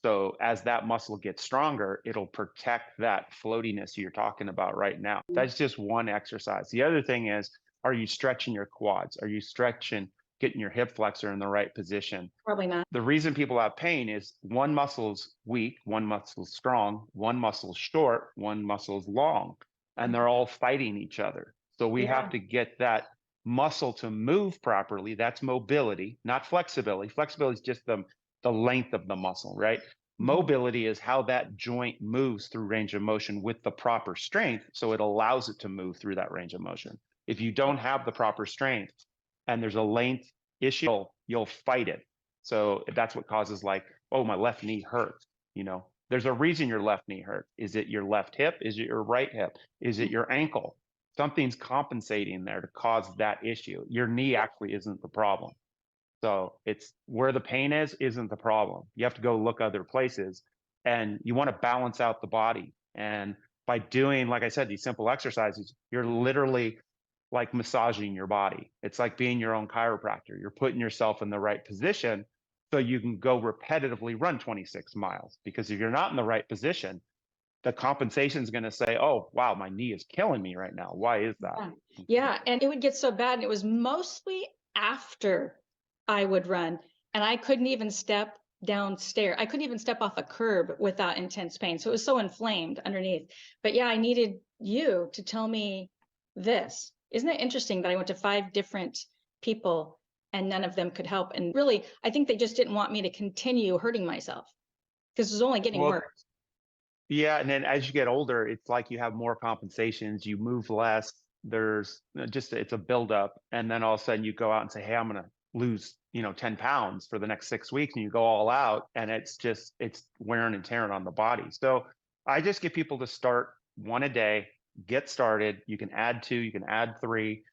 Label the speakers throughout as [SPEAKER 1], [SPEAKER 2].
[SPEAKER 1] So as that muscle gets stronger, it'll protect that floatiness you're talking about right now. That's just one exercise. The other thing is, are you stretching your quads? Are you stretching, getting your hip flexor in the right position?
[SPEAKER 2] Probably not.
[SPEAKER 1] The reason people have pain is one muscle's weak, one muscle's strong, one muscle's short, one muscle's long, and they're all fighting each other. So we have
[SPEAKER 2] Yeah.
[SPEAKER 1] to get that muscle to move properly. That's mobility, not flexibility. Flexibility is just the length of the muscle, right?
[SPEAKER 2] Mhm.
[SPEAKER 1] Mobility is how that joint moves through range of motion with the proper strength. So it allows it to move through that range of motion. If you don't have the proper strength and there's a length issue, you'll fight it. So that's what causes like, oh, my left knee hurts. There's a reason your left knee hurts. Is it your left hip? Is it your right hip? Is it your ankle? Something's compensating there to cause that issue. Your knee actually isn't the problem. So it's where the pain is isn't the problem. You have to go look other places, and you want to balance out the body. And by doing, like I said, these simple exercises, you're literally like massaging your body. It's like being your own chiropractor. You're putting yourself in the right position so you can go repetitively run 26 miles. Because if you're not in the right position, the compensation is going to say, oh, wow, my knee is killing me right now. Why is that?
[SPEAKER 2] Yeah. Yeah. And it would get so bad. And it was mostly after I would run. And I couldn't even step downstairs. I couldn't even step off a curb without intense pain. So it was so inflamed underneath. But yeah, I needed you to tell me this. Isn't it interesting that I went to 5 different people and none of them could help? And really, I think they just didn't want me to continue hurting myself because it was only getting
[SPEAKER 1] Well,
[SPEAKER 2] worse.
[SPEAKER 1] yeah, and then as you get older, it's like you have more compensations, you move less. There's just it's a buildup, and then all of a sudden you go out and say, "Hey, I'm going to lose, 10 pounds for the next 6 weeks," and you go all out, and it's wearing and tearing on the body. So I just get people to start one a day, get started. You can add two, you can add three,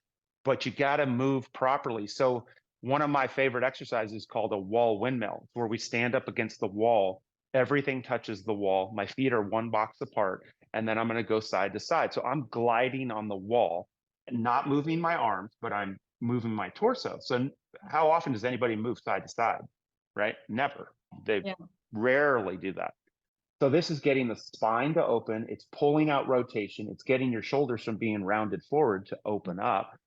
[SPEAKER 1] but you got to move properly. So one of my favorite exercises is called a wall windmill, where we stand up against the wall. Everything touches the wall. My feet are one box apart, and then I'm going to go side to side. So I'm gliding on the wall, not moving my arms, but I'm moving my torso. So how often does anybody move side to side? Right? Never. They
[SPEAKER 2] Yeah.
[SPEAKER 1] rarely do that. So this is getting the spine to open. It's pulling out rotation. It's getting your shoulders from being rounded forward to open up.